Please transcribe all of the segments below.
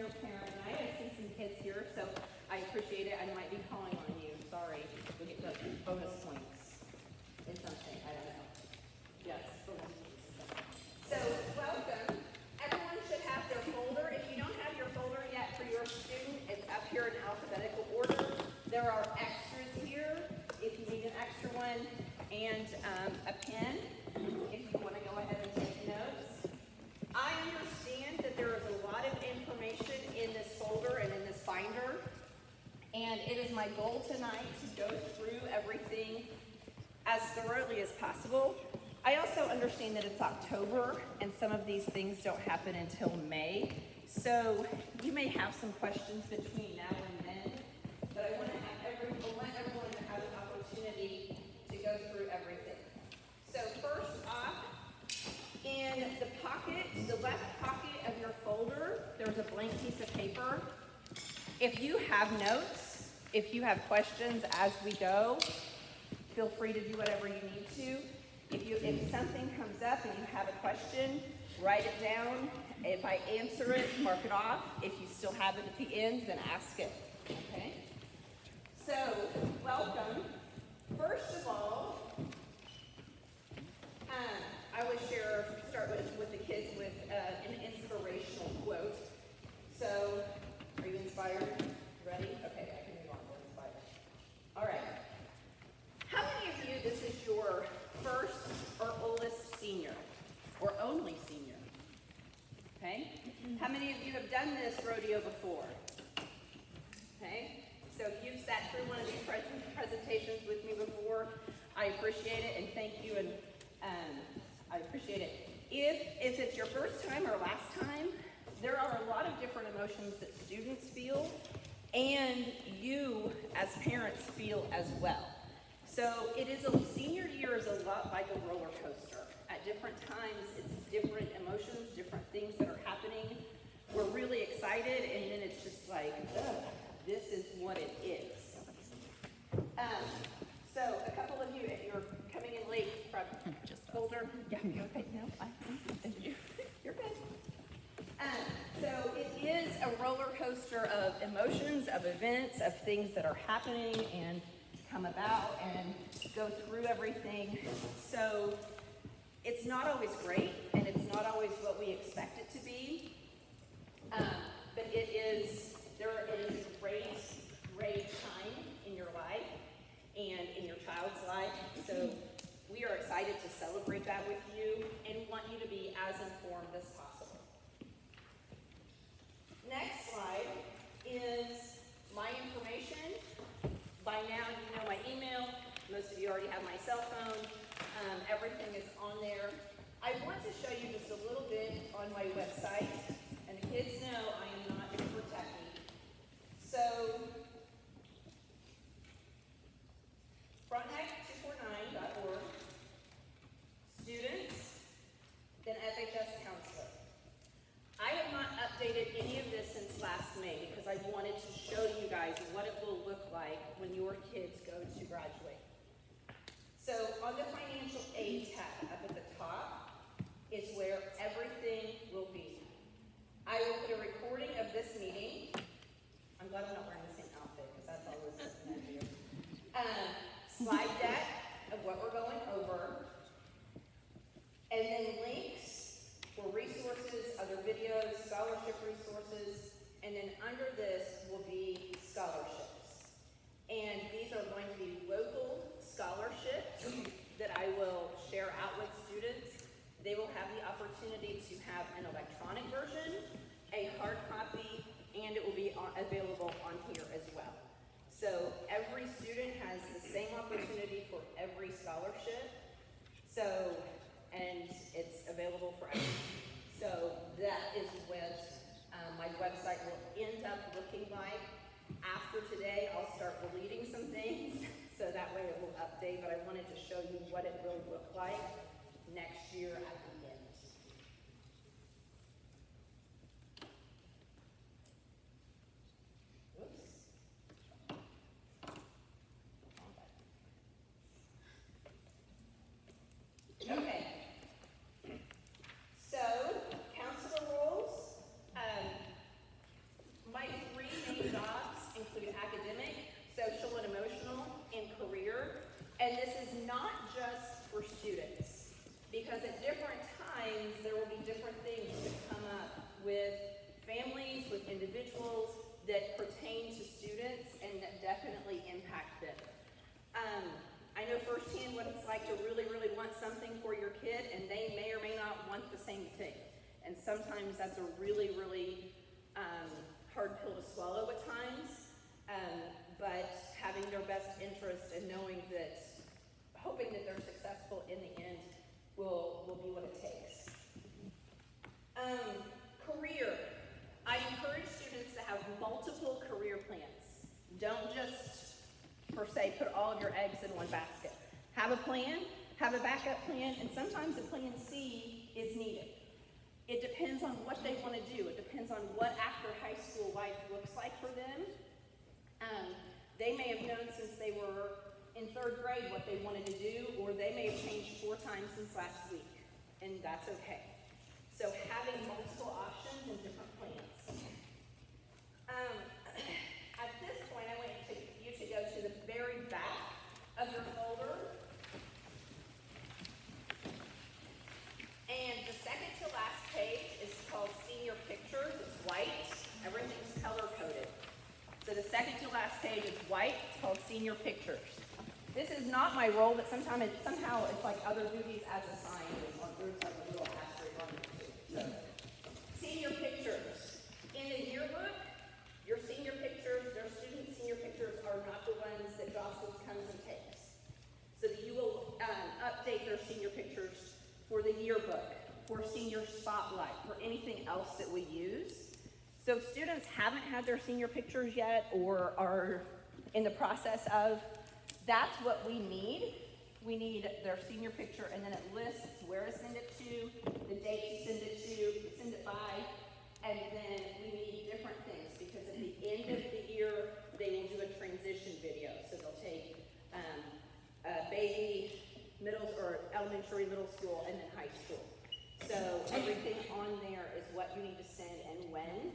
your parent tonight. I see some kids here, so I appreciate it. I might be calling on you. Sorry. You'll get the bonus points in something. I don't know. Yes, bonus points. So, welcome. Everyone should have their folder. If you don't have your folder yet for your student, it's up here in alphabetical order. There are extras here if you need an extra one, and a pen if you want to go ahead and take notes. I understand that there is a lot of information in this folder and in this binder, and it is my goal tonight to go through everything as thoroughly as possible. I also understand that it's October, and some of these things don't happen until May, so you may have some questions between now and then, but I want everyone to have an opportunity to go through everything. So first off, in the pocket, the left pocket of your folder, there's a blank piece of paper. If you have notes, if you have questions as we go, feel free to do whatever you need to. If something comes up and you have a question, write it down. If I answer it, mark it off. If you still have it at the end, then ask it. Okay? So, welcome. First of all, I would start with the kids with an inspirational quote. So, are you inspired? Ready? Okay, I can move on. We're inspired. All right. How many of you, this is your first or oldest senior, or only senior? Okay? How many of you have done this rodeo before? Okay? So if you've sat through one of these presentations with me before, I appreciate it, and thank you, and I appreciate it. If it's your first time or last time, there are a lot of different emotions that students feel, and you as parents feel as well. So senior year is a lot like a roller coaster. At different times, it's different emotions, different things that are happening. We're really excited, and then it's just like, ugh, this is what it is. So a couple of you, if you're coming in late from folder, yeah, you okay? No, thank you. You're good. So it is a roller coaster of emotions, of events, of things that are happening and come about and go through everything. So it's not always great, and it's not always what we expect it to be. But it is a great time in your life and in your child's life. So we are excited to celebrate that with you and want you to be as informed as possible. Next slide is my information. By now you know my email. Most of you already have my cell phone. Everything is on there. I want to show you just a little bit on my website, and the kids know I am not super techy. So, frontenac249.org, students, then FHS counselor. I have not updated any of this since last May because I wanted to show you guys what it will look like when your kids go to graduate. So on the financial aid tab up at the top is where everything will be. I will put a recording of this meeting. I'm glad I'm not wearing the same outfit because that's always something I do. Slide deck of what we're going over. And then links for resources, other videos, scholarship resources, and then under this will be scholarships. And these are going to be local scholarships that I will share out with students. They will have the opportunity to have an electronic version, a hard copy, and it will be available on here as well. So every student has the same opportunity for every scholarship. So, and it's available for everyone. So that is what my website will end up looking sometimes that's a really, really hard pill to swallow at times. But having their best interest and knowing that, hoping that they're successful in the end will be what it takes. Career. I encourage students to have multiple career plans. Don't just, per se, put all of your eggs in one basket. Have a plan, have a backup plan, and sometimes a plan C is needed. It depends on what they want to do. It depends on what after high school life looks like for them. They may have known since they were in 3rd grade what they wanted to do, or they may have changed 4 times since last week, and that's okay. So having multiple options and different plans. At this point, I want you to go to the very back of your folder. And the second to last page is called Senior Pictures. It's white. Everything's color-coded. So the second to last page is white. It's called Senior Pictures. This is not my role, but somehow it's like other duties as assigned or groups have a little asterisk on it too. So, senior pictures. In the yearbook, your senior pictures, their student senior pictures are not the ones that Jocelyn comes and takes. So that you will update their senior pictures for the yearbook, for senior spotlight, for anything else that we use. So if students haven't had their senior pictures yet or are in the process of, that's what we need. We need their senior picture, and then it lists where to send it to, the date to send it to, send it by, and then we need different things because at the end of the year, they will do a transition video. So they'll take baby, middle or elementary, middle school, and then high school. So everything on there is what you need to send and when.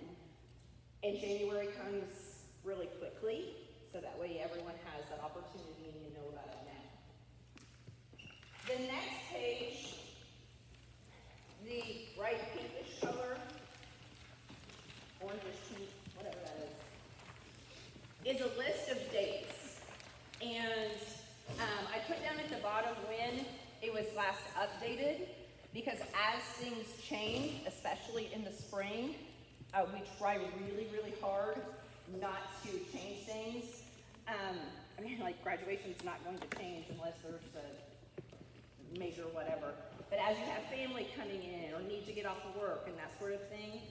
And January comes really quickly, so that way everyone has that opportunity and you know about it now. The next page, the bright pinkish color, orangish pink, whatever that is a list of dates. And I put down at the bottom when it was last updated, because as things change, especially in the spring, we try really, really hard not to change things. I mean, like graduation's not going to change unless there's a major whatever. But as you have family coming in or need to get off of work and that sort of thing,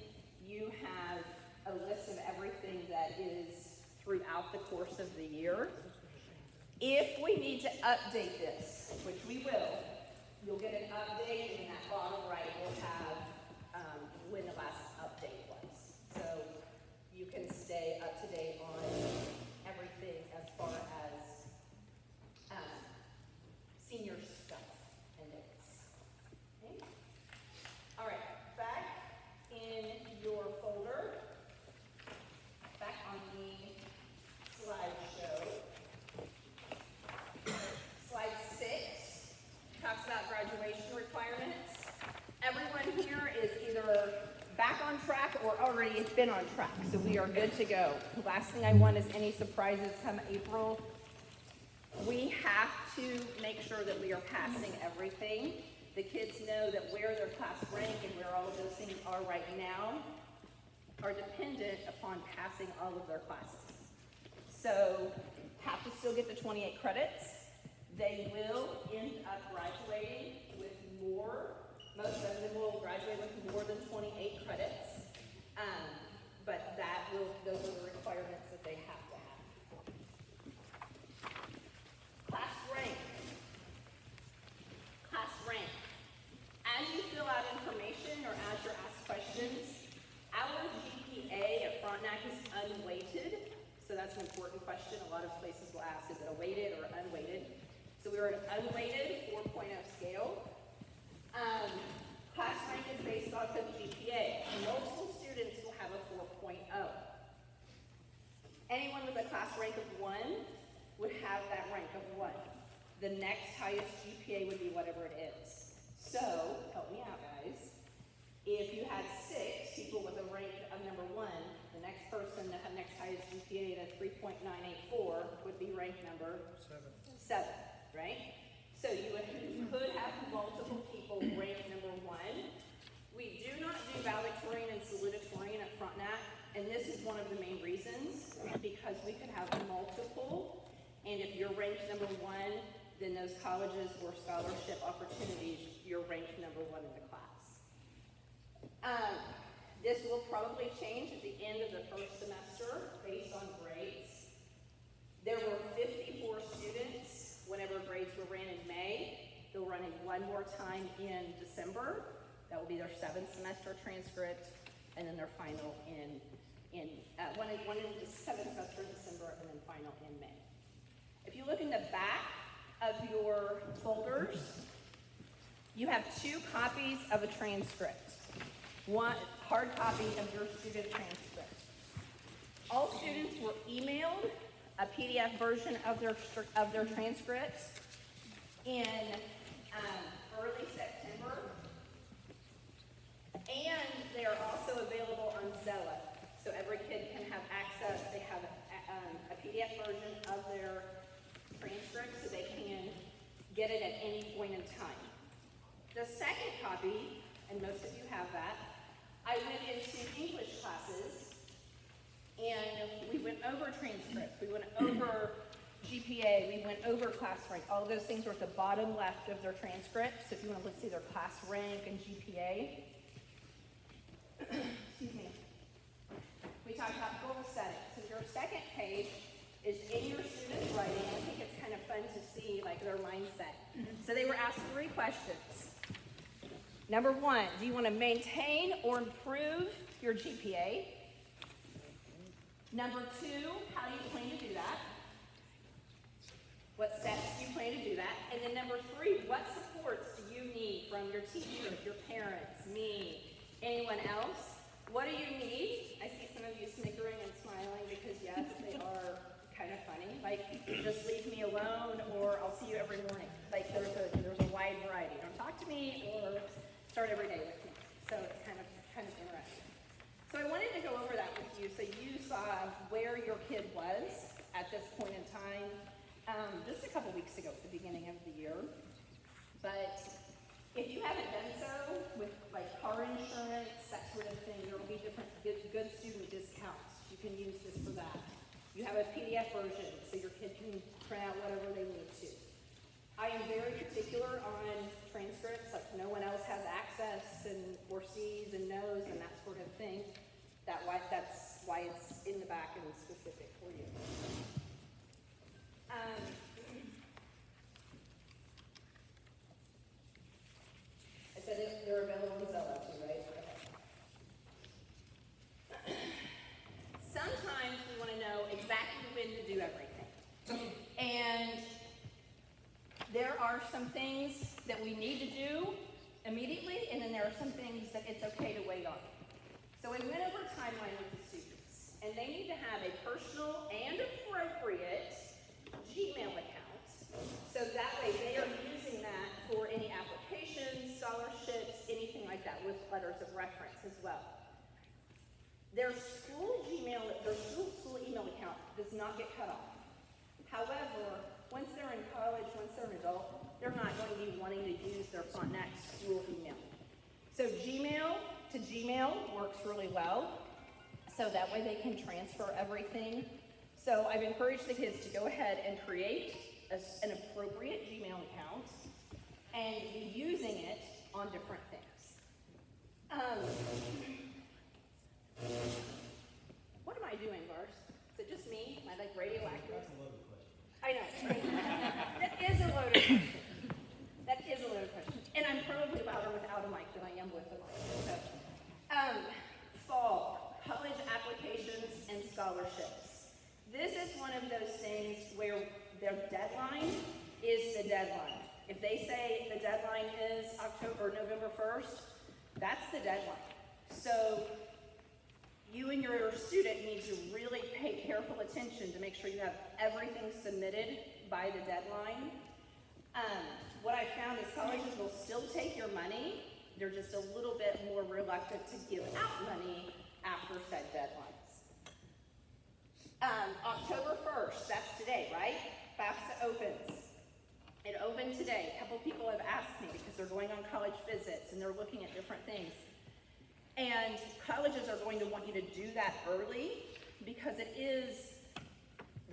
you have a list of everything that is throughout the course of the year. If we need to update this, which we will, you'll get an update, and in that bottom right will have when the last update was. So you can stay up to date on everything as far as senior stuff and dates. Okay? All right, back in your folder, back on the slideshow. Slide 6 talks about graduation requirements. Everyone here is either back on track or already been on track, so we are good to go. The last thing I want is any surprises come April. We have to make sure that we are passing everything. The kids know that where their class rank and where all of those things are right now are dependent upon passing all of their classes. So have to still get the 28 credits. They will end up graduating with more. Most of them will graduate with more than 28 credits. But those are the requirements that they have to have. Class rank. Class rank. As you fill out information or as you're asked questions, our GPA at Frontenac is unweighted. So that's an important question. A lot of places will ask, is it a weighted or unweighted? So we are an unweighted 4.0 scale. Class rank is based off of GPA. Multiple students will have a 4.0. Anyone with a class rank of 1 would have that rank of 1. The next highest GPA would be whatever it is. So, help me out, guys. If you had 6 people with a rank of number 1, the next person that had next highest GPA at 3.984 would be rank number 7, right? So you could have multiple people rank number 1. We do not do because we could have multiple, and if you're ranked number one, then those colleges or scholarship opportunities, you're ranked number one in the class. This will probably change at the end of the first semester based on grades. There were 54 students whenever grades were ran in May. They'll run it one more time in December. That will be their 7th semester transcript, and then their final one in the 7th semester in December, and then final in May. If you look in the back of your folders, you have 2 copies of a transcript. One hard copy of your student transcript. All students were emailed a PDF version of their transcripts in early September, and they are also available on Xella. So every kid can have access. They have a PDF version of their transcript, so they can get it at any point in time. The second copy, and most of you have that, I went into English classes, and we went over transcripts, we went over GPA, we went over class rank. All of those things were at the bottom left of their transcripts, if you want to see their class rank and GPA. Excuse me. We talked about goal setting. So your second page is in your students' writing. I think it's kind of fun to see like their mindset. So they were asked 3 questions. Number 1, do you want to maintain or improve your GPA? Number 2, how do you plan to do that? What steps do you plan to do that? And then number 3, what supports do you need from your teachers, your parents, me, anyone else? What do you need? I see some of you snickering and smiling because yes, they are kind of funny. Like, just leave me alone, or I'll see you every morning. Like, there's a wide variety. Don't talk to me, or start every day with me. So it's kind of interesting. So I wanted to go over that with you so you saw where your kid was at this point in time, just a couple weeks ago at the beginning of the year. But if you haven't done so with like car insurance, that sort of thing, there will be different good student discounts. You can use this for that. You have a PDF version so your kid can print out whatever they need to. I am very particular on transcripts, like no one else has access or sees and knows and that sort of thing. That's why it's in the back and specific for you. I said they're available on Xella too, right? Okay. Sometimes we want to know exactly when to do everything. And there are some things that we need to do immediately, and then there are some things that it's okay to wait on. So we went over a timeline with the students, and they need to have a personal and appropriate Gmail account. So that way they are using that for any applications, scholarships, anything like that, with letters of reference as well. Their school email account does not get cut off. However, once they're in college, once they're an adult, they're not going to be wanting to use their Frontenac school email. So Gmail to Gmail works really well. So that way they can transfer everything. So I've encouraged the kids to go ahead and create an appropriate Gmail account and be using it on different things. What am I doing, Lars? Is it just me? Am I like radioactive? That's a loaded question. I know. That is a loaded question. That is a loaded question. And I'm probably louder without a mic than I am with a mic. So, fall, college applications and scholarships. This is one of those things where their deadline is the deadline. If they say the deadline is November 1st, that's the deadline. So you and your student need to really pay careful attention to make sure you have everything submitted by the deadline. What I found is colleges will still take your money. They're just a little bit more reluctant to give out money after said deadlines. October 1st, that's today, right? FAFSA opens. It opened today. A couple people have asked me because they're going on college visits and they're looking at different things. And colleges are going to want you to do that early because it is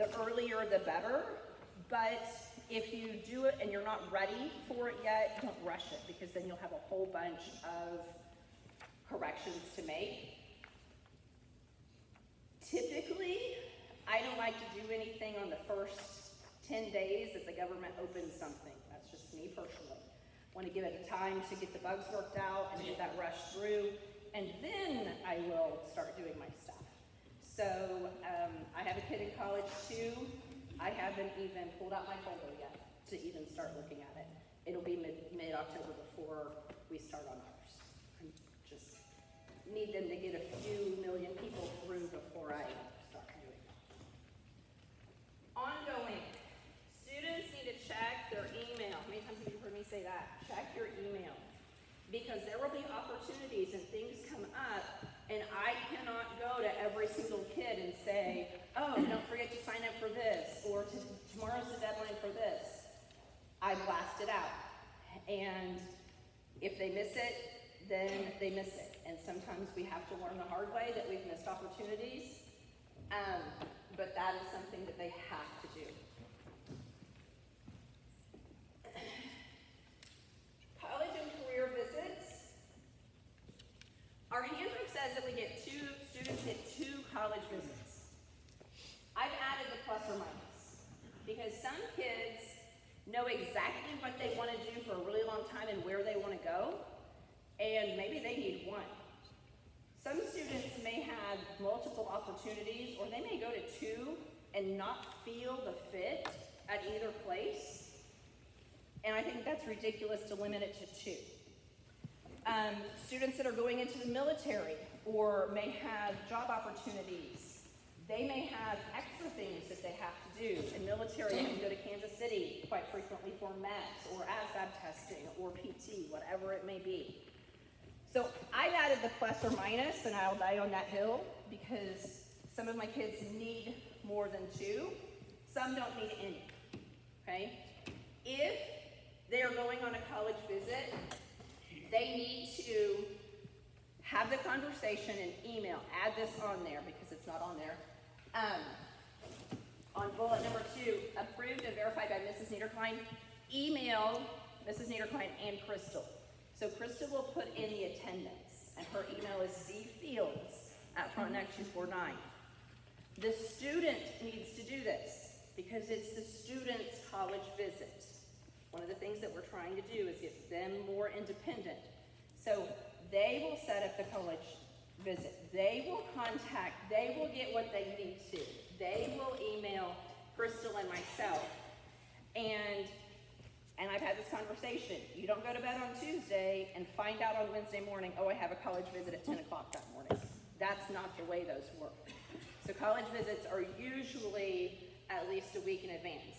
The earlier the better, but if you do it and you're not ready for it yet, don't rush it, because then you'll have a whole bunch of corrections to make. Typically, I don't like to do anything on the first 10 days that the government opens something. That's just me personally. Want to give it time to get the bugs worked out and get that rushed through, and then I will start doing my stuff. So I have a kid in college too. I haven't even pulled out my folder yet to even start looking at it. It'll be mid-October before we start on ours. I just need them to get a few million people through before I start doing it. Ongoing. Students need to check their email. How many times have you heard me say that? Check your email. Because there will be opportunities and things come up, and I cannot go to every single kid and say, oh, don't forget to sign up for this, or tomorrow's the deadline for this. I blast it out. And if they miss it, then they miss it. And sometimes we have to learn the hard way that we've missed opportunities. But that is something that they have to do. College and career visits. Our handbook says that students get 2 college visits. I've added the plus or minus, because some kids know exactly what they want to do for a really long time and where they want to go, and maybe they need 1. Some students may have multiple opportunities, or they may go to 2 and not feel the fit at either place, and I think that's ridiculous to limit it to 2. Students that are going into the military or may have job opportunities, they may have extra things that they have to do. In military, they can go to Kansas City quite frequently for METS or ASVAB testing or PT, whatever it may be. So I've added the plus or minus, and I'll die on that hill, because some of my kids need more than 2. Some don't need any, okay? If they are going on a college visit, they need to have the conversation and email. Add this on there because it's not on there. On bullet number 2, approved and verified by Mrs. Niederklein. Email Mrs. Niederklein and Crystal. So Crystal will put in the attendance, and her email is cfields@frontenac249. The student needs to do this because it's the student's college visit. One of the things that we're trying to do is get them more independent. So they will set up the college visit. They will get what they need to. They will email Crystal and myself. And I've had this conversation. You don't go to bed on Tuesday and find out on Wednesday morning, oh, I have a college visit at 10 o'clock that morning. That's not the way those work. So college visits are usually at least a week in advance.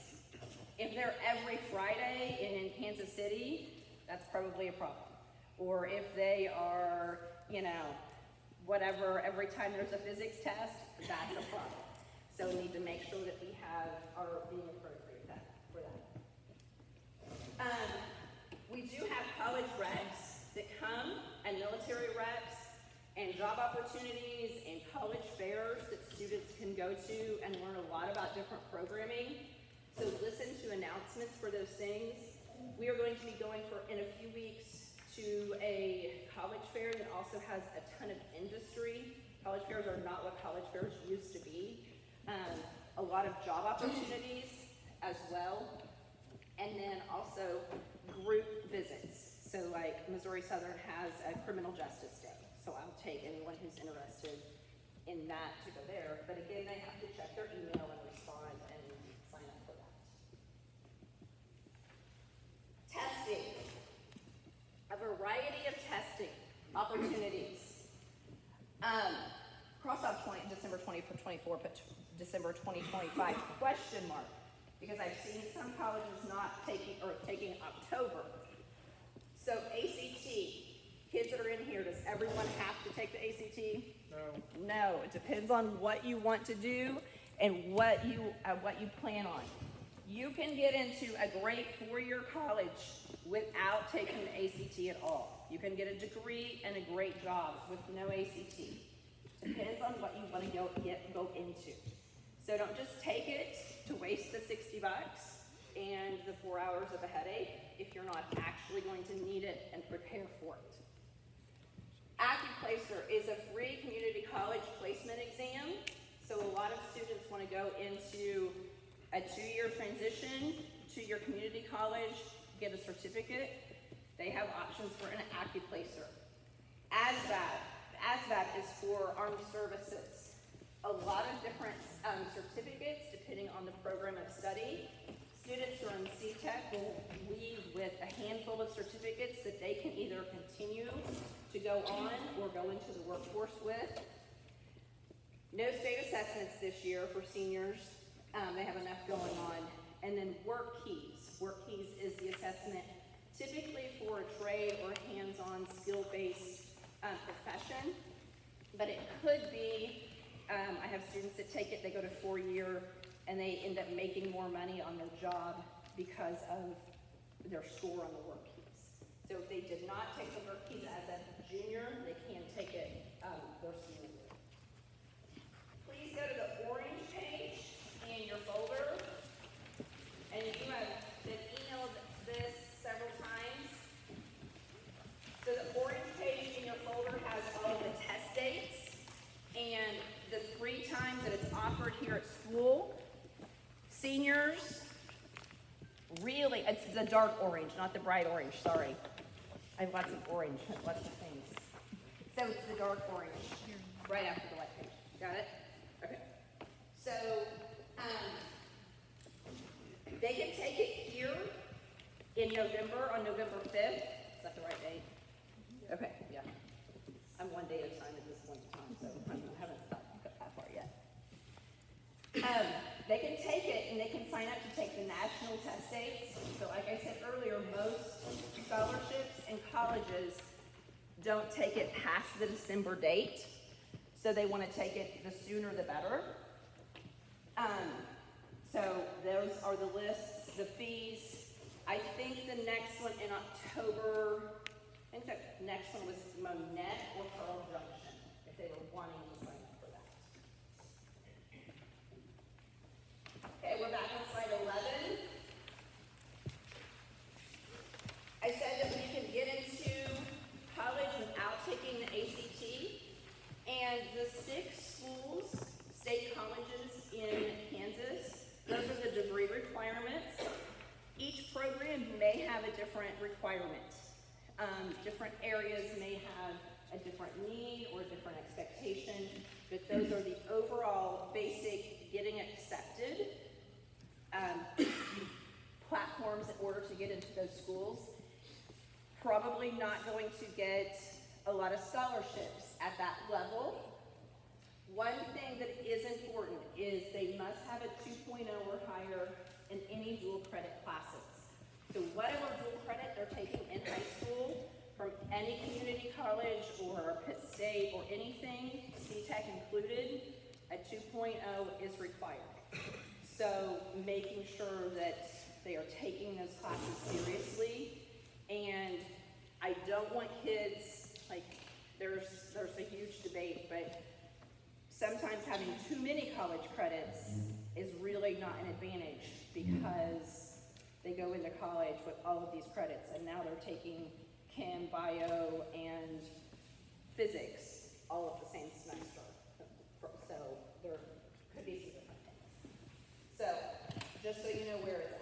If they're every Friday in Kansas City, that's probably a problem. Or if they are, whatever, every time there's a physics test, that's a problem. So we need to make sure that we are being appropriate for that. We do have college reps that come, and military reps, and job opportunities, and college fairs that students can go to and learn a lot about different programming. So listen to announcements for those things. We are going to be going in a few weeks to a college fair that also has a ton of industry. College fairs are not what college fairs used to be. A lot of job opportunities as well. And then also group visits. So like Missouri Southern has a criminal justice day. So I'll take anyone who's interested in that to go there. But again, they have to check their email and respond and sign up for that. Testing. A variety of testing opportunities. Cross off December 2024, but December 2025, question mark. Because I've seen some colleges not taking October. So ACT, kids that are in here, does everyone have to take the ACT? No. No, it depends on what you want to do and what you plan on. You can get into a great 4-year college without taking the ACT at all. You can get a degree and a great job with no ACT. Depends on what you want to go into. So don't just take it to waste the 60 bucks and the 4 hours of a headache if you're not actually going to need it and prepare for it. AccuPlacer is a free community college placement exam. So a lot of students want to go into a 2-year transition to your community college, get a certificate. They have options for an AccuPlacer. ASVAB is for armed services. A lot of different certificates depending on the program of study. Students who are in CTEC will leave with a handful of certificates that they can either continue to go on or go into the workforce with. No state assessments this year for seniors. They have enough going on. And then WorkKeys. WorkKeys is the assessment typically for a trade or hands-on skill-based profession, but it could be, I have students that take it, they go to 4-year, and they end up making more money on their job because of their score on the WorkKeys. So if they did not take the WorkKeys as a junior, they can take it their senior year. Please go to the orange page in your folder, and you have been emailed this several times. So the orange page in your folder has all of the test dates and the 3 times that it's offered here at school. Seniors, really, it's the dark orange, not the bright orange, sorry. I have lots of orange, lots of things. So it's the dark orange, right after the white page. Got it? Okay. So, they can take it here in November, on November 5th. Is that the right date? Okay, yeah. I'm 1 day at a time at this point in time, so I haven't got that far yet. They can take it and they can sign up to take the national test dates. So like I said earlier, most scholarships and colleges don't take it past the December date. So they want to take it the sooner the better. So those are the lists, the fees. I think the next one in October, I think the next one was Monette or Pearl Junction, if they were wanting to sign up for that. Okay, we're back on slide 11. I said that we can get into college without taking the ACT, and the 6 schools, state colleges in Kansas, those are the degree requirements. Each program may have a different requirement. Different areas may have a different need or a different expectation, but those are the overall basic getting accepted platforms in order to get into those schools. Probably not going to get a lot of scholarships at that level. One thing that is important is they must have a 2.0 or higher in any dual credit classes. So whatever dual credit they're taking in high school, from any community college or Pitt State or anything, CTEC included, a 2.0 is required. So making sure that they are taking those classes seriously. And I don't want kids, like, there's a huge debate, but sometimes having too many college credits is really not an advantage because they go into college with all of these credits and now they're taking chem, bio, and physics all of the same semester. So there could be some different things. So just so you know where it's at.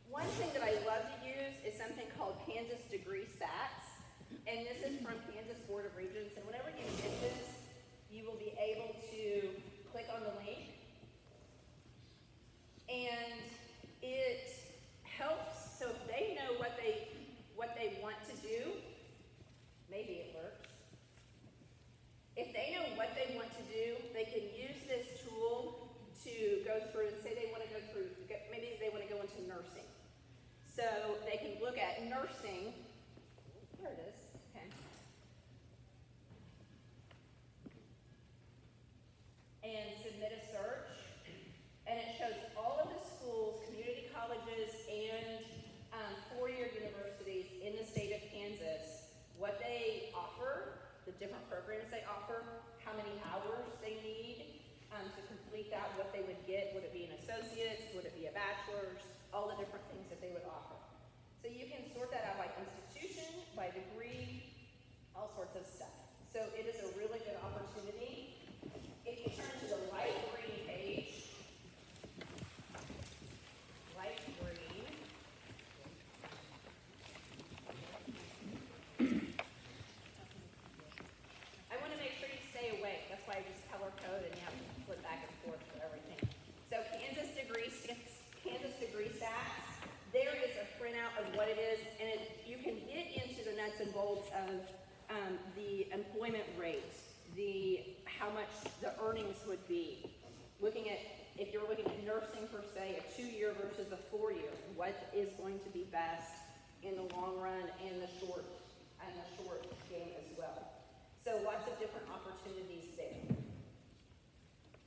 One thing that I love to use is something called Kansas Degree Stats. And this is from Kansas Board of Regents. And whenever you get this, you will be able to click on the link. And it helps, so if they know what they want to do, maybe it works. If they know what they want to do, they can use this tool to go through and say they want to go through, maybe they want to go into nursing. So they can look at nursing, there it is, okay. it is, and you can get into the nuts and bolts of the employment rate, how much the earnings would be. Looking at, if you're looking at nursing per se, a 2-year versus a 4-year, what is going to be best in the long run and the short game as well. So lots of different opportunities there.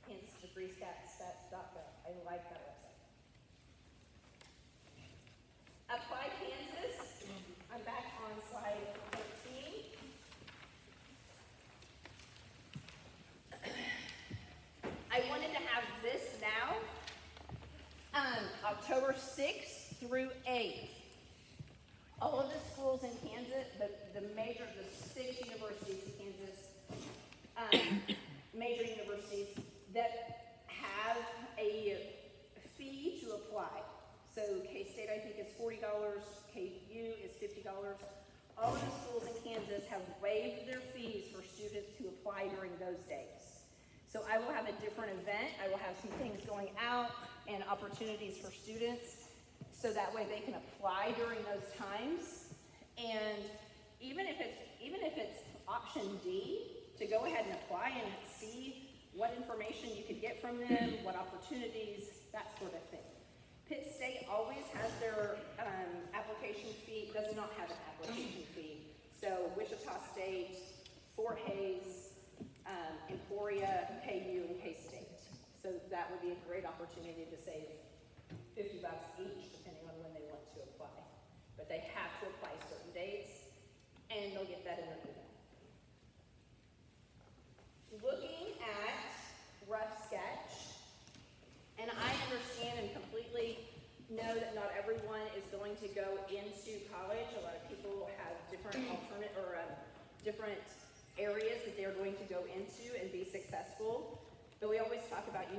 KansasDegreeStats.gov. I like that website. Apply Kansas. I'm back on slide 13. I wanted to have this now, October 6th through 8th. All of the schools in Kansas, the 6 universities in Kansas, major universities that have a fee to apply. So K-State, I think, is $40, KU is $50. All of the schools in Kansas have waived their fees for students who apply during those days. So I will have a different event. I will have some things going out and opportunities for students so that way they can apply during those times. And even if it's option D, to go ahead and apply and see what information you could get from them, what opportunities, that sort of thing. Pitt State always has their application fee, does not have an application fee. So Wichita State, Fort Hays, Emporia, KU, and K-State. So that would be a great opportunity to save $50 each, depending on when they want to apply. But they have to apply certain dates, and they'll get that in their email. Looking at rough sketch, and I understand and completely know that not everyone is going to go into college. A lot of people have different different areas that they're going to go into and be successful. But we always talk about you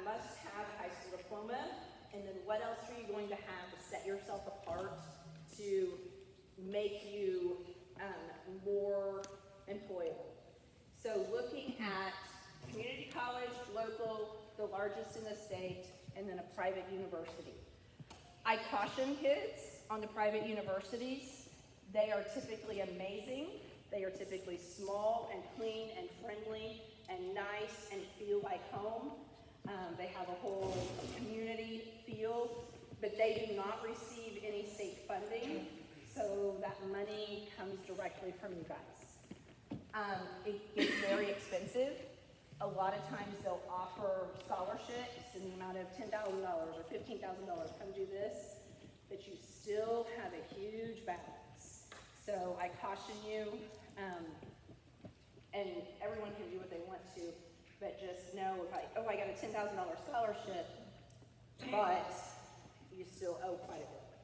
must have a high school diploma, and then what else are you going to have to set yourself apart to make you more employable. So looking at community college, local, the largest in the state, and then a private university. I caution kids on the private universities. They are typically amazing. They are typically small and clean and friendly and nice and feel like home. They have a whole community feel, but they do not receive any state funding, so that money comes directly from you guys. It gets very expensive. A lot of times they'll offer scholarships in the amount of $10,000 or $15,000, come do this, but you still have a huge balance. So I caution you, and everyone can do what they want to, but just know if I got a $10,000 scholarship, but you still owe quite a bit with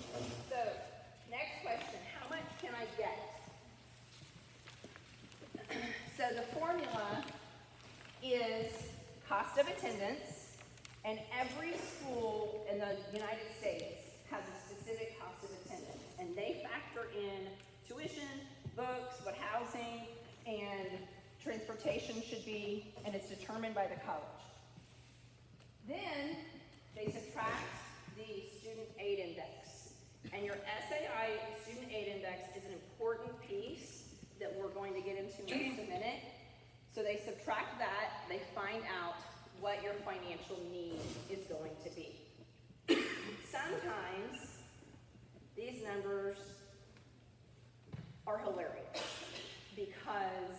that. So, next question, how much can I get? So the formula is cost of attendance, and every school in the United States has a specific cost of attendance, and they factor in tuition, books, what housing and transportation should be, and it's determined by the college. Then they subtract the student aid index, and your SAI student aid index is an important piece that we're going to get into in just a minute. So they subtract that, they find out what your financial need is going to be. Sometimes these numbers are hilarious because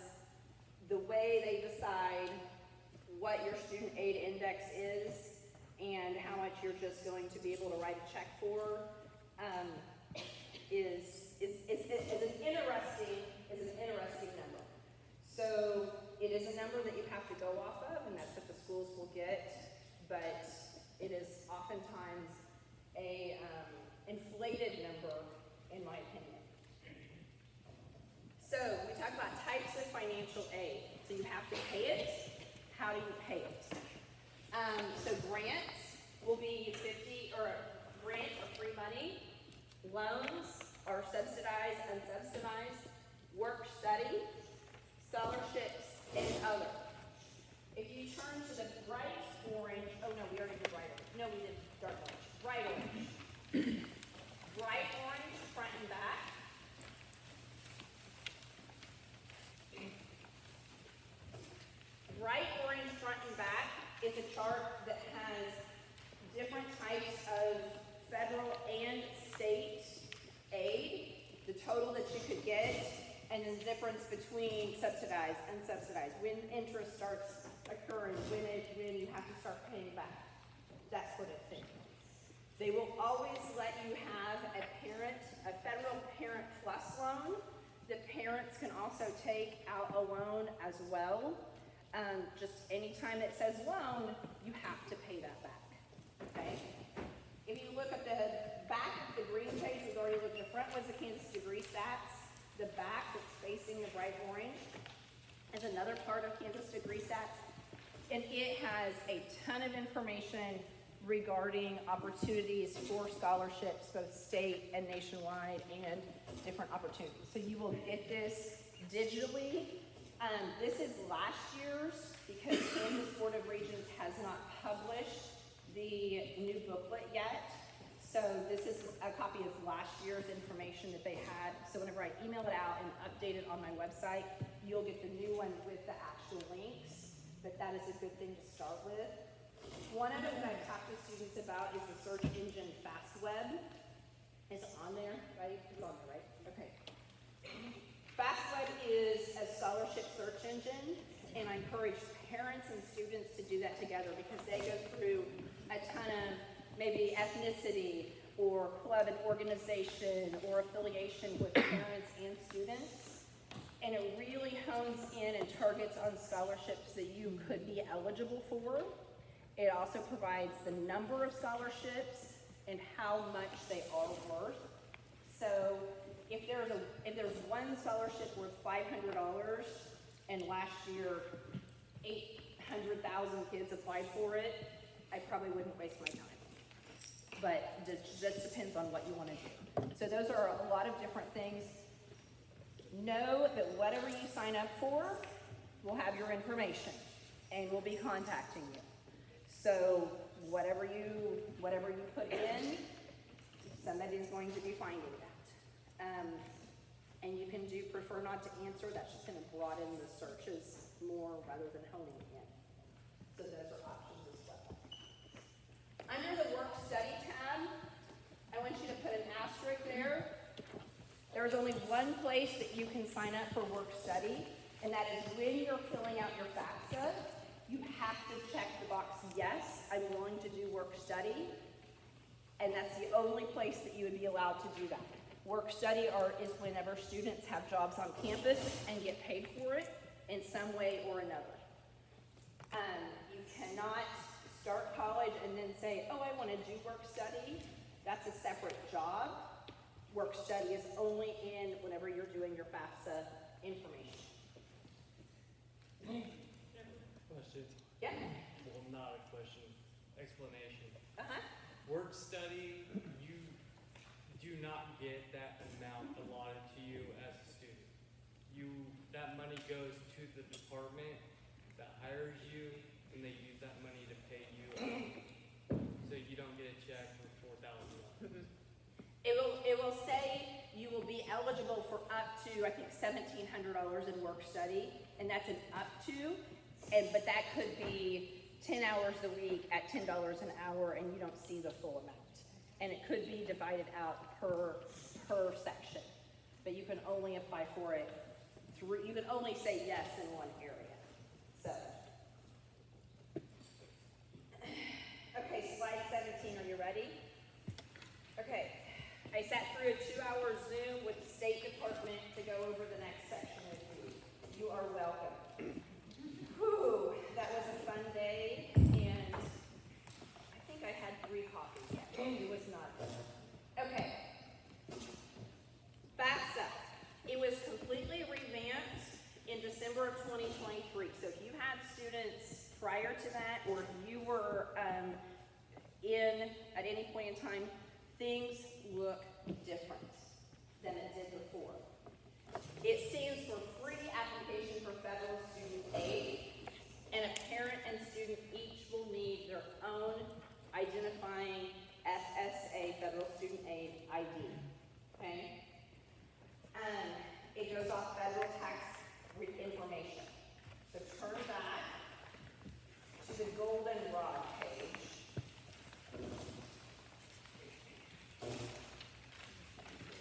the way they decide what your student aid index is and how much you're just going to be able to write a check for is an interesting number. So it is a number that you have to go off of, and that's what the schools will get, but it is oftentimes a inflated number, in my opinion. So we talk about types of financial aid. So you have to pay it. How do you pay it? So grants will be grants are free money. Loans are subsidized, unsubsidized. Work study, scholarships, and other. If you turn to the bright orange, oh no, we already did bright orange. No, we did dark orange. difference between subsidized and unsubsidized, when interest starts occurring, when you have to start paying back, that sort of thing. They will always let you have a federal Parent Plus loan. The parents can also take out a loan as well. Just anytime it says loan, you have to pay that back, okay? If you look at the back of the green page, we've already looked, the front was the Kansas Degree Stats. The back that's facing the bright orange is another part of Kansas Degree Stats, and it has a ton of information regarding opportunities for scholarships, both state and nationwide, and different opportunities. So you will get this digitally. This is last year's because Kansas Board of Regents has not published the new booklet yet. So this is a copy of last year's information that they had. So whenever I email it out and update it on my website, you'll get the new one with the actual links. But that is a good thing to start with. One of them that I've talked to students about is the search engine FastWeb. Is it on there, right? It's on there, right? Okay. FastWeb is a scholarship search engine, and I encourage parents and students to do that together because they go through a ton of maybe ethnicity or club and organization or affiliation with parents and students. And it really hones in and targets on scholarships that you could be eligible for. It also provides the number of scholarships and how much they are worth. So if there's one scholarship worth $500 and last year 800,000 kids applied for it, I probably wouldn't waste my time. But it just depends on what you want to do. So those are a lot of different things. Know that whatever you sign up for will have your information and will be contacting you. So whatever you put in, somebody's going to be finding that. And you can prefer not to answer. That's just going to broaden the searches more rather than honing it in. So those are options as well. Under the work study tab, I want you to put an asterisk there. There is only one place that you can sign up for work study, and that is when you're filling out your FAFSA. You have to check the box, yes, I'm willing to do work study, and that's the only place that you would be allowed to do that. Work study is whenever students have jobs on campus and get paid for it in some way or another. You cannot start college and then say, oh, I want to do work study. That's a separate job. Work study is only in whenever you're doing your FAFSA information. Question. Yeah? Well, not a question. Explanation. Uh-huh. Work study, you do not get that amount allotted to you as a student. That money goes to the department that hires you, and they use that money to pay you out. So you don't get a check for $4,000. It will say you will be eligible for up to, I think, $1,700 in work study, and that's an up to, but that could be 10 hours a week at $10 an hour, and you don't see the full amount. And it could be divided out per section, but you can only apply for it you can only say yes in one area. So, okay, slide 17, are you ready? Okay, I sat through a 2-hour Zoom with the State Department to go over the next section with you. You are welcome. Whew, that was a fun day, and I think I had 3 coffees that day. It was not good. Okay. FAFSA. It was completely revamped in December of 2023. So if you had students prior to that, or if you were in at any point in time, things look different than it did before. It stands for Free Application for Federal Student Aid, and a parent and student each will need their own identifying FSA, Federal Student Aid ID, okay? It goes off federal tax information. So turn back to the goldenrod page.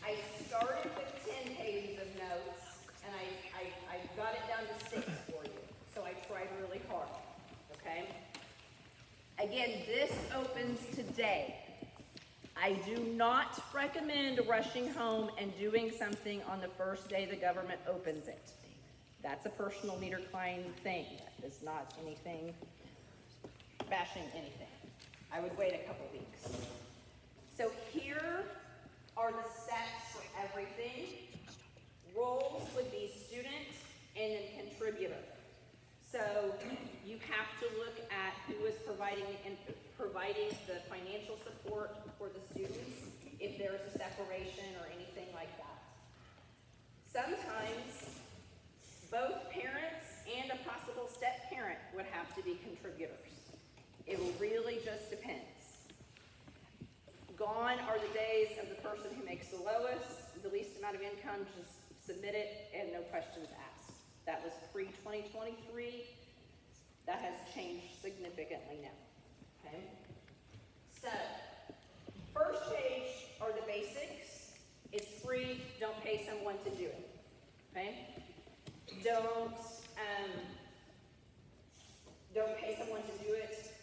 I started with 10 Again, this opens today. I do not recommend rushing home and doing something on the first day the government opens it. That's a personal meter Klein thing. That is not anything bashing anything. I would wait a couple weeks. So here are the steps for everything. Roles would be student and then contributor. So you have to look at who is providing the financial support for the students, if there's a separation or anything like that. Sometimes both parents and a possible step parent would have to be contributors. It really just depends. Gone are the days of the person who makes the lowest, the least amount of income, just submit it and no questions asked. That was pre-2023. That has changed significantly now, okay? So, first page are the basics. It's free, don't pay someone to do it, okay? Don't pay someone to do it.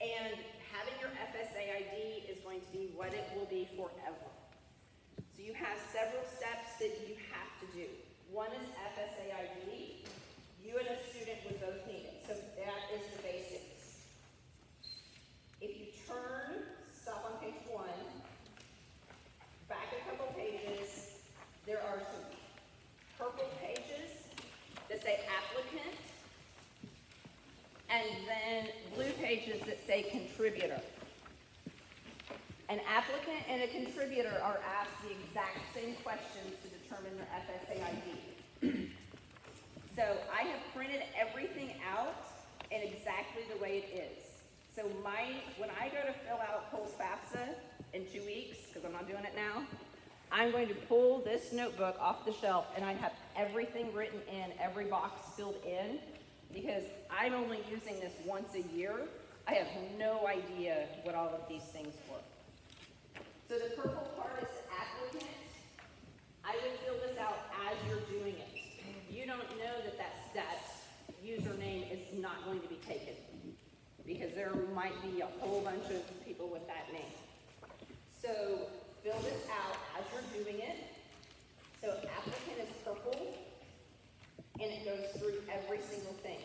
And having your FSA ID is going to be what it will be forever. So you have several steps that you have to do. One is FSA ID. You and a student would both need it. So that is the basics. If you stop on page 1, back a couple pages, there are some purple pages that say applicant, and then blue pages that say contributor. An applicant and a contributor are asked the exact same questions to determine their FSA ID. So I have printed everything out in exactly the way it is. So when I go to fill out Coles FAFSA in 2 weeks, because I'm not doing it now, I'm going to pull this notebook off the shelf and I have everything written in, every box filled in, because I'm only using this once a year. I have no idea what all of these things were. So the purple part is applicant. I would fill this out as you're doing it. You don't know that username is not going to be taken, because there might be a whole bunch of people with that name. So fill this out as you're doing it. So applicant is purple, and it goes through every single thing.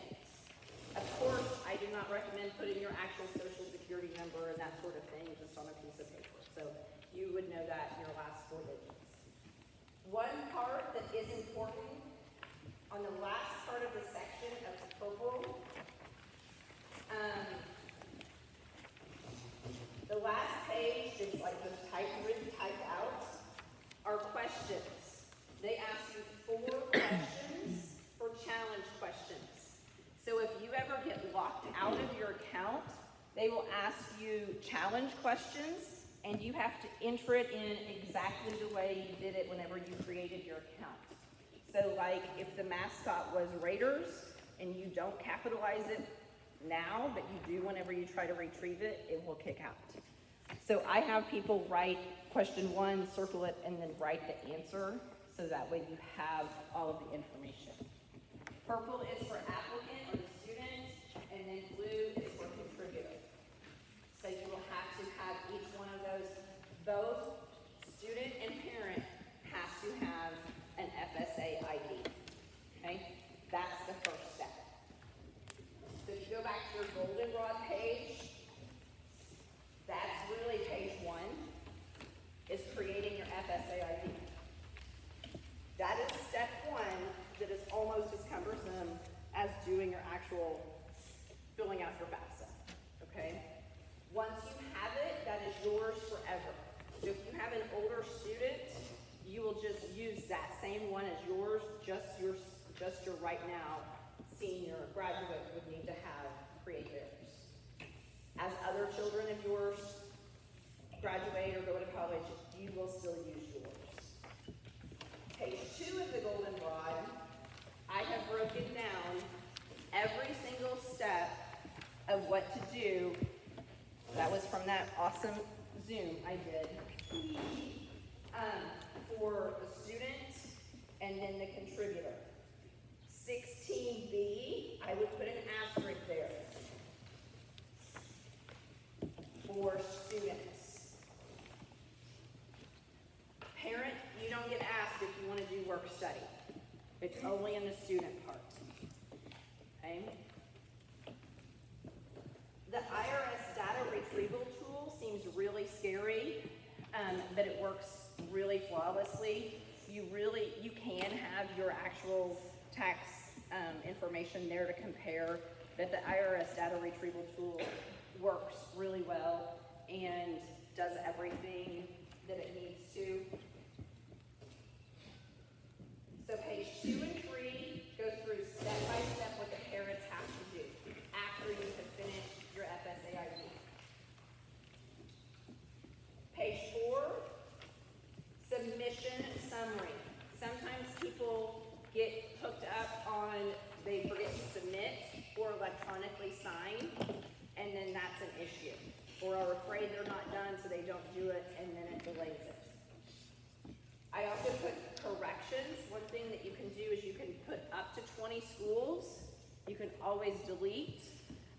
Of course, I do not recommend putting your actual social security number and that sort of thing just on a piece of paper. So you would know that in your last 4 digits. One part that is important, on the last part of the section of the purple, the last page, it's like this written typed out, are questions. They ask you 4 questions for challenge questions. So if you ever get locked out of your account, they will ask you challenge questions, and you have to enter it in exactly the way you did it whenever you created your account. So like if the mascot was Raiders and you don't capitalize it now, but you do whenever you try to retrieve it, it will kick out. So I have people write question 1, circle it, and then write the answer, so that way you have all of the information. Purple is for applicant or the student, and then blue is for contributor. So you will have to have each one of those. Both student and parent have to have an FSA ID. Okay? That's the first step. So if you go back to your goldenrod page, that's really page 1, is creating your FSA ID. That is step 1 that is almost as cumbersome as doing your actual filling out your FAFSA, okay? Once you have it, that is yours forever. So if you have an older student, you will just use that same one as yours, just your right now senior graduate would need to have create theirs. As other children of yours graduate or go to college, you will still use yours. Page 2 of the goldenrod, I have broken down every single step of what to do. That was from that awesome Zoom I did for the student and then the contributor. 16B, I would put an asterisk there. only in the student part. Okay? The IRS data retrieval tool seems really scary, but it works really flawlessly. You can have your actual tax information there to compare, but the IRS data retrieval tool works really well and does everything that it needs to. So page 2 and 3 go through step by step what the parents have to do after you have finished your FSAID. Page 4, submission summary. Sometimes people get hooked up on, they forget to submit or electronically sign, and then that's an issue. Or are afraid they're not done, so they don't do it, and then it delays it. I also put corrections. One thing that you can do is you can put up to 20 schools. You can always delete,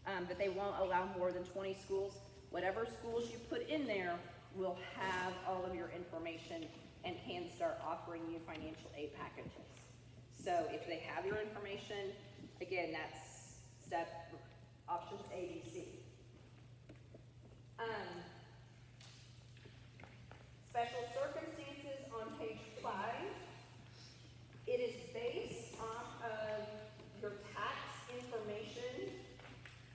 but they won't allow more than 20 schools. Whatever schools you put in there will have all of your information and can start offering you financial aid packages. So if they have your information, again, that's options A, B, C. Special circumstances on page 5. It is based off of your tax information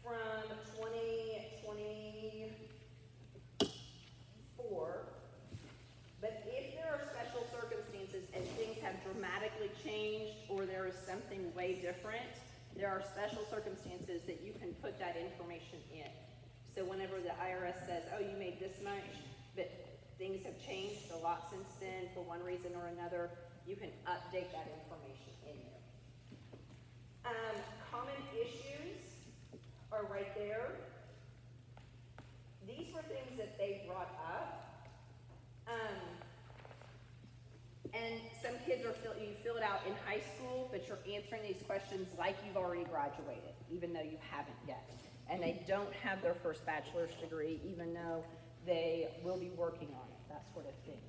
from 2024. But if there are special circumstances and things have dramatically changed or there is something way different, there are special circumstances that you can put that information in. So whenever the IRS says, oh, you made this much, but things have changed a lot since then for one reason or another, you can update that information in there. Common issues are right there. These were things that they brought up. And some kids you fill it out in high school, but you're answering these questions like you've already graduated, even though you haven't yet. And they don't have their first bachelor's degree, even though they will be working on it, that sort of thing.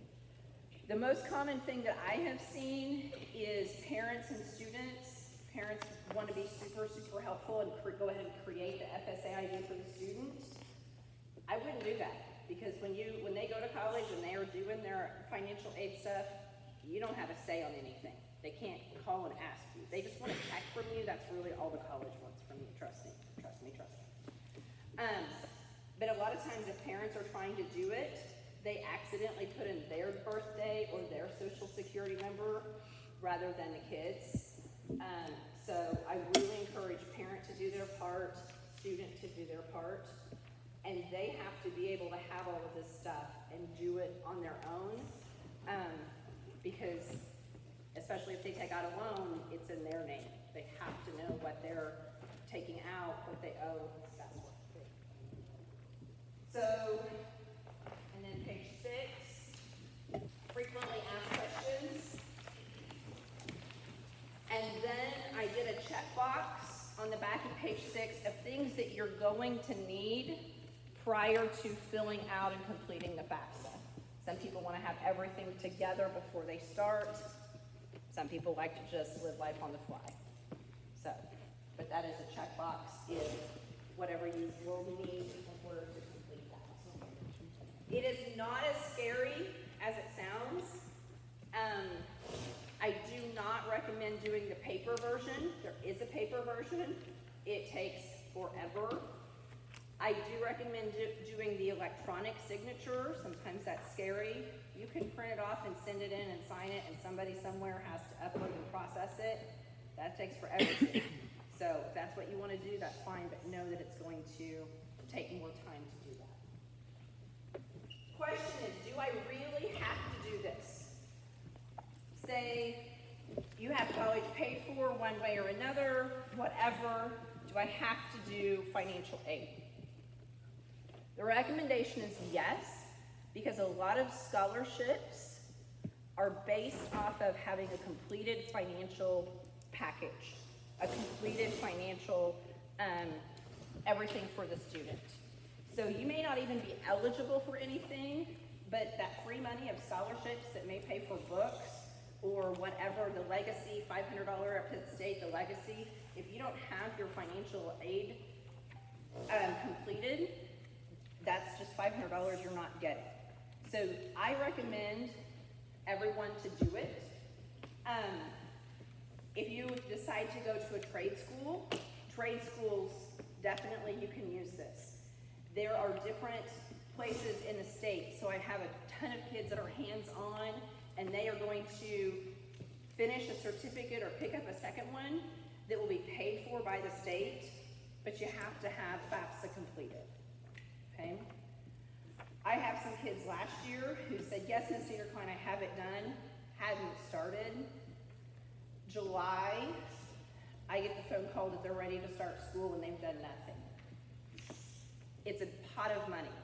The most common thing that I have seen is parents and students. Parents want to be super, super helpful and go ahead and create the FSAID for the student. I wouldn't do that, because when they go to college and they are doing their financial aid stuff, you don't have a say on anything. They can't call and ask you. They just want a check from you. That's really all the college wants from you. Trust me. But a lot of times if parents are trying to do it, they accidentally put in their birthday or their social security number rather than the kids. So I really encourage parent to do their part, student to do their part, and they have to be able to have all of this stuff and do it on their own. Because especially if they take out a loan, it's in their name. They have to know what they're taking out, what they owe, that sort of thing. So, and then page 6, frequently asked questions. And then I did a checkbox on the back of page 6 of things that you're going to need prior to filling out and completing the FAFSA. Some people want to have everything together before they start. Some people like to just live life on the fly. So, but that is a checkbox is whatever you will need in order to complete that. It is not as scary as it sounds. I do not recommend doing the paper version. There is a paper version. It takes forever. I do recommend doing the electronic signature. Sometimes that's scary. You can print it off and send it in and sign it, and somebody somewhere has to upload and process it. That takes forever too. So if that's what you want to do, that's fine, but know that it's going to take more time to do that. Question is, do I really have to do this? Say you have college paid for one way or another, whatever, do I have to do financial aid? The recommendation is yes, because a lot of scholarships are based off of having a completed financial package, a completed financial everything for the student. So you may not even be eligible for anything, but that free money of scholarships that may pay for books or whatever, the legacy, $500 at Pitt State, the legacy, if you don't have your financial aid completed, that's just $500 you're not getting. So I recommend everyone to do it. If you decide to go to a trade schools, definitely you can use this. There are different places in the state, so I have a ton of kids that are hands-on, and they are going to finish a certificate or pick up a second one that will be paid for by the state, but you have to have FAFSA completed, okay? I have some kids last year who said, yes, Miss CedarCline, I have it done, hadn't started. July, I get the phone call that they're ready to start school and they've done nothing. It's a pot of money.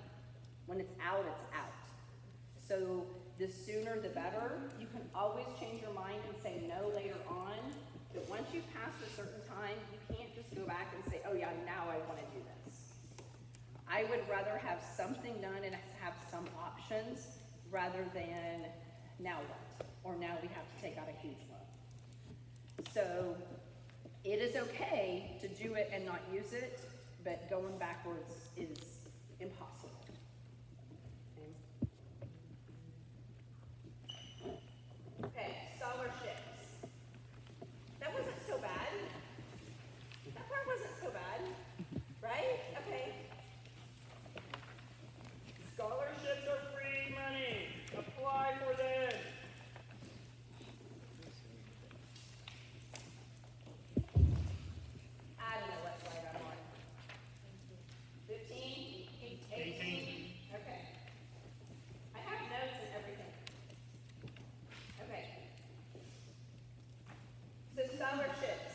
When it's out, it's out. So the sooner the better. You can always change your mind and say no later on, but once you pass a certain time, you can't just go back and say, oh yeah, now I want to do this. I would rather have something done and have some options rather than now what? Or now we have to take out a huge loan. So it is okay to do it and not use it, but going backwards is impossible. Okay, scholarships. That wasn't so bad. That part wasn't so bad, right? Okay. Scholarships are free money. Apply for them. I don't know what slide I'm on. 15? 18? Okay. I have notes and everything. Okay. So scholarships.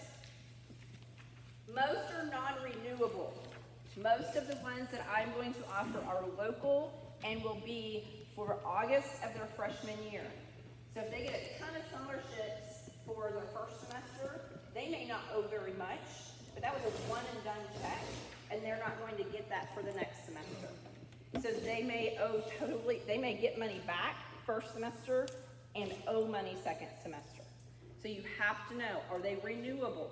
Most are non-renewable. Most of the ones that I'm going to offer are local and will be for August of their freshman year. So if they get a ton of scholarships for their first semester, they may not owe very much, but that was a one and done check, and they're not going to get that for the next semester. So they may owe they may get money back first semester and owe money second semester. So you have to know, are they renewable?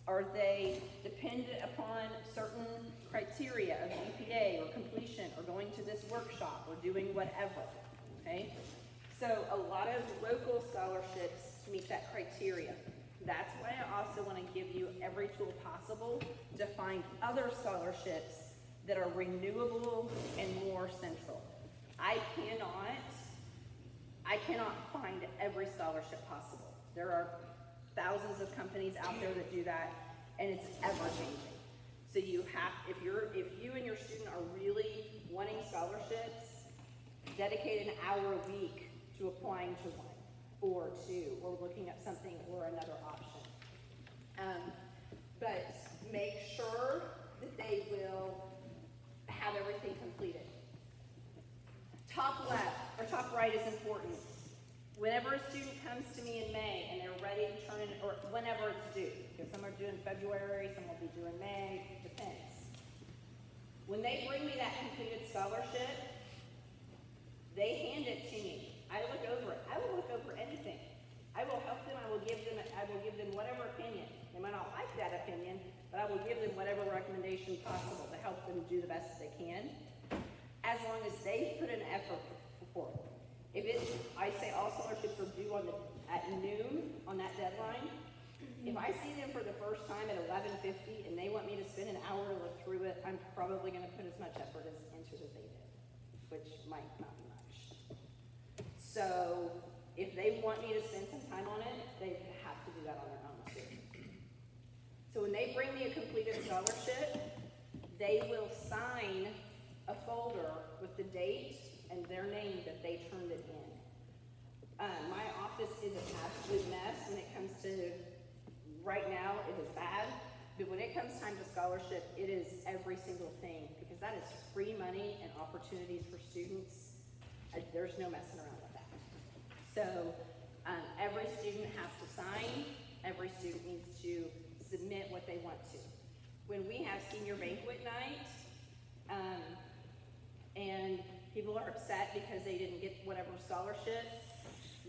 Are they dependent upon certain criteria of GPA or completion or going to this workshop or doing whatever, okay? So a lot of local scholarships meet that criteria. That's why I also want to give you every tool possible to find other scholarships that are renewable and more central. I cannot find every scholarship possible. There are thousands of companies out there that do that, and it's ever changing. So you have, if you and your student are really wanting scholarships, dedicate an hour a week to applying to one, or two, or looking up something or another option. But make sure that they will have everything completed. Top left, or top right is important. Whenever a student comes to me in May and they're ready to turn in, or whenever it's due, because some are due in February, some will be due in May, depends. When they bring me that completed scholarship, they hand it to me. I look over it. I will look over anything. I will help them. I will give them whatever opinion. They might not like that opinion, but I will give them whatever recommendation possible to help them do the best that they can, as long as they put an effort for it. I say all scholarships are due at noon on that deadline. If I see them for the first time at 11:50 and they want me to spend an hour to look through it, I'm probably going to put as much effort into it as they did, which might not be much. So if they want me to spend some time on it, they have to do that on their own too. So when they bring me a completed scholarship, they will sign a folder with the date and their name that they turned it in. My office is an absolute mess when it comes to, right now it is bad, but when it comes time to scholarship, it is every single thing, because that is free money and opportunities for students. There's no messing around with that. So every student has to sign, every student needs to submit what they want to. When we have senior banquet night, and people are upset because they didn't get whatever scholarship,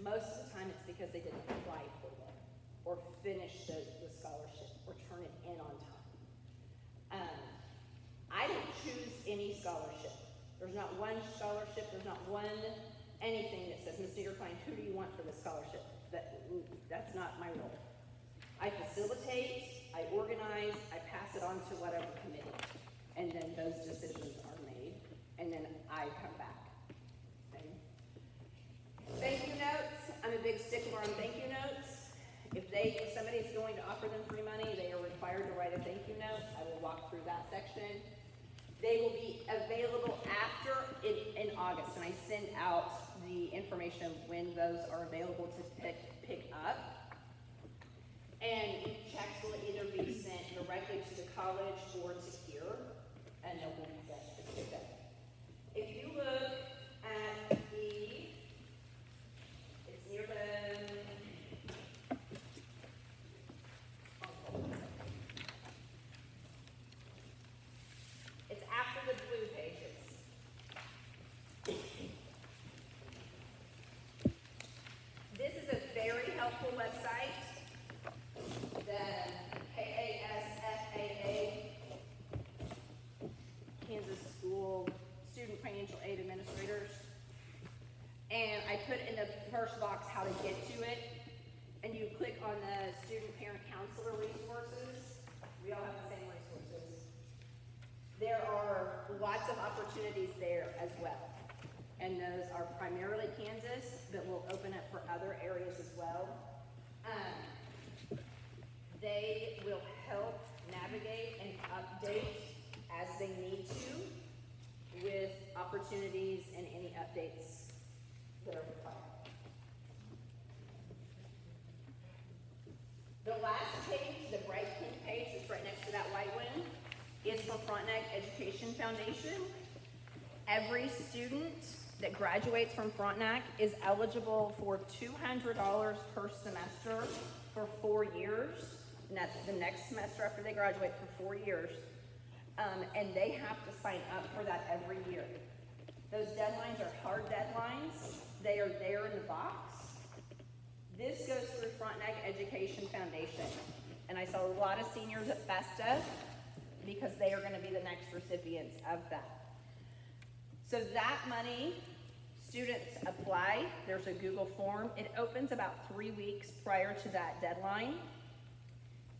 Most of the time, it's because they didn't apply for one, or finish the scholarship, or turn it in on time. I don't choose any scholarship. There's not one scholarship, there's not one anything that says, Ms. Niederklein, who do you want for this scholarship? That's not my role. I facilitate, I organize, I pass it on to whatever committee, and then those decisions are made, and then I come back. Okay? Thank you notes, I'm a big stickler on thank you notes. If somebody's going to offer them free money, they are required to write a thank you note. I will walk through that section. They will be available in August, and I send out the information when those are available to pick up. And checks will either be sent directly to the college or to here, and then we'll get it today. If you look at it's near the, it's after the blue pages. This is a very helpful website. The KASFAA, Kansas School Student Financial Aid Administrators. And I put in the first box how to get to it. And you click on the Student Parent Counselor resources. We all have the same resources. There are lots of opportunities there as well. And those are primarily Kansas, but we'll open up for other areas as well. They will help navigate and update as they need to with opportunities and any updates that are required. The last page, the bright pink page that's right next to that white one, is for Frontenac Education Foundation. Every student that graduates from Frontenac is eligible for $200 per semester for 4 years. And that's the next semester after they graduate for 4 years. And they have to sign up for that every year. Those deadlines are hard deadlines. They are there in the box. This goes through Frontenac Education Foundation. And I saw a lot of seniors at FESTA because they are going to be the next recipients of that. So that money, students apply. There's a Google form. It opens about 3 weeks prior to that deadline.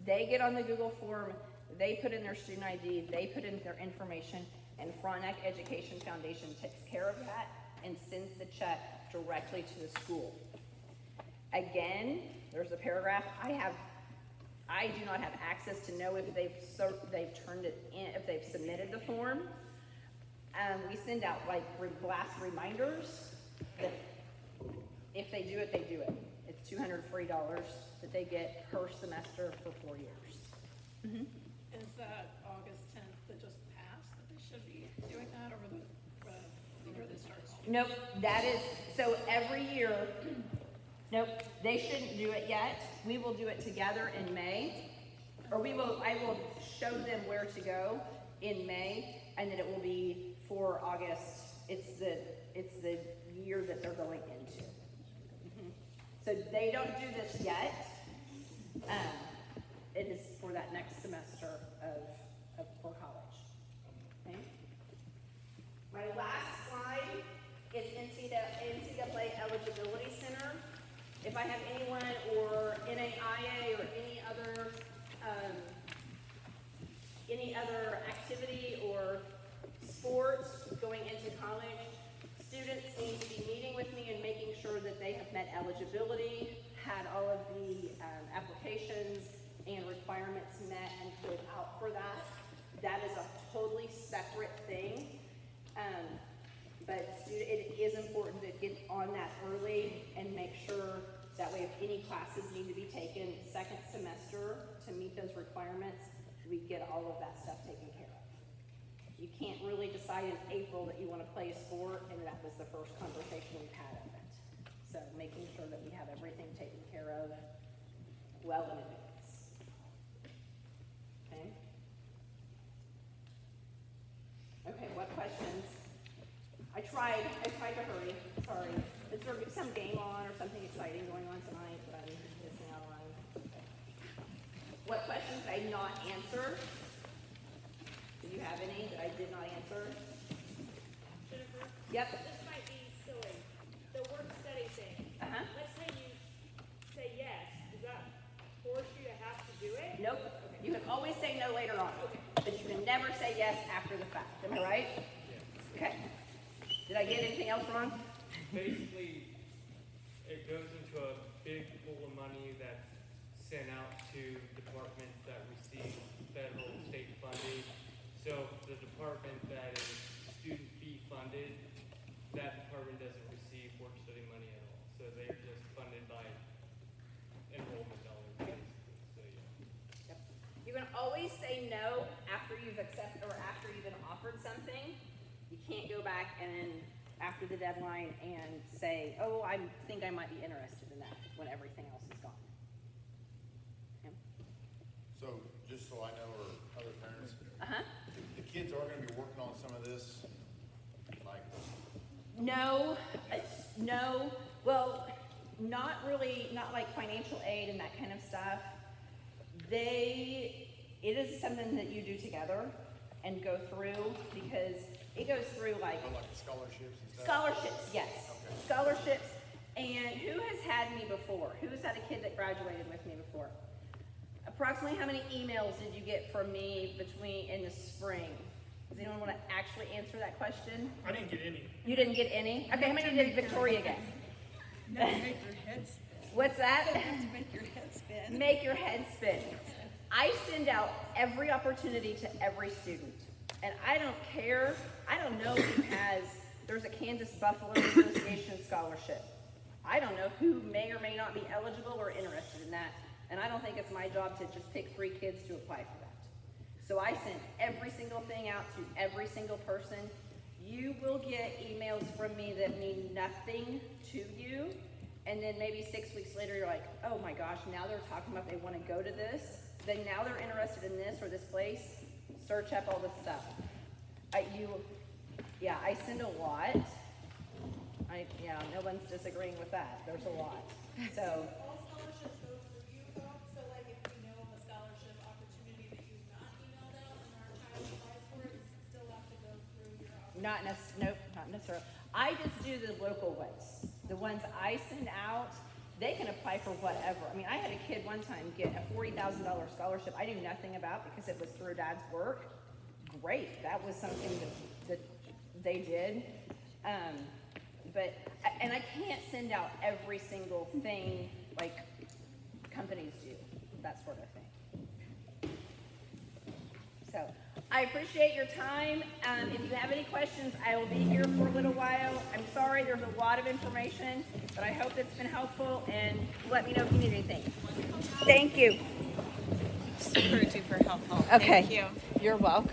They get on the Google form, they put in their student ID, they put in their information, and Frontenac Education Foundation takes care of that and sends the check directly to the school. Again, there's a paragraph. I do not have access to know if they've turned it in, if they've submitted the form. We send out like blast reminders that if they do it, they do it. It's $200 free that they get per semester for 4 years. Mm-hmm. Is that August 10th that just passed, that they should be doing that over the year that starts? Nope, that is, so every year, nope, they shouldn't do it yet. We will do it together in May, or I will show them where to go in May, and then it will be for August. It's the year that they're going into. Mm-hmm. So they don't do this yet. It is for that next semester for college. Okay. My last slide is NCAA Eligibility Center. If I have anyone or NAIA or any other activity or sports going into college, students need to be meeting with me and making sure that they have met eligibility, had all of the applications and requirements met and filled out for that. That is a totally separate thing. But it is important to get on that early and make sure that way if any classes need to be taken second semester to meet those requirements, we get all of that stuff taken care of. You can't really decide in April that you want to play a sport, and that was the first conversation we've had of it. So making sure that we have everything taken care of well in advance. Okay? Okay, what questions? I tried to hurry, sorry. Is there some game on or something not answer? Do you have any that I did not answer? Jennifer, Yep. this might be silly. The work study thing. Uh-huh. Let's say you say yes. Does that force you to have to do it? Nope. You can always say no later on, but you can never say yes after the fact. Am I right? Okay. Did I get anything else wrong? Basically, it goes into a big pool of money that's sent out to departments that receive federal, state funding. So the department that is student fee funded, that department doesn't receive work study money at all. So they're just funded by enrollment dollars, basically. So, yeah. Yep. You can always say no after you've accepted or after you've been offered something. You can't go back and after the deadline and say, oh, I think I might be interested in that when everything else is gone. Okay. So, just so I know, or other parents, Uh-huh. the kids are gonna be working on some of this, like, No, no, well, not really, not like financial aid and that kind of stuff. It is something that you do together and go through because it goes through like oh, like scholarships and stuff? scholarships, yes. Okay. Scholarships. And who has had me before? Who has had a kid that graduated with me before? Approximately how many emails did you get from me in the spring? Does anyone want to actually answer that question? I didn't get any. You didn't get any? Okay, how many did Victoria get? No, make your head spin. What's that? Have to make your head spin. Make your head spin. I send out every opportunity to every student. And I don't care, I don't know who there's a Kansas Buffalo Association scholarship. I don't know who may or may not be eligible or interested in that. And I don't think it's my job to just pick 3 kids to apply for that. So I send every single thing out to every single person. You will get emails from me that mean nothing to you. And then maybe 6 weeks later, you're like, oh my gosh, now they're talking about they want to go to this. Then now they're interested in this or this place. Search up all this stuff. I send a lot. No one's disagreeing with that. There's a lot. So, All scholarships go through you, though, so like if you know of a scholarship opportunity that you've not emailed out and our child applies for it, does it still have to go through your office? nope, not necessarily. I just do the local ones. The ones I send out, they can apply for whatever. I mean, I had a kid one time get a $40,000 scholarship I knew nothing about because it was through dad's work. Great, that was something that they did. And I can't send out every single thing like companies do, that sort of thing. So, I appreciate your time. If you have any questions, I will be here for a little while. I'm sorry, there's a lot of information, but I hope it's been helpful, and let me know if you need anything. Thank you. Super duper helpful. Okay. Thank you. You're welcome.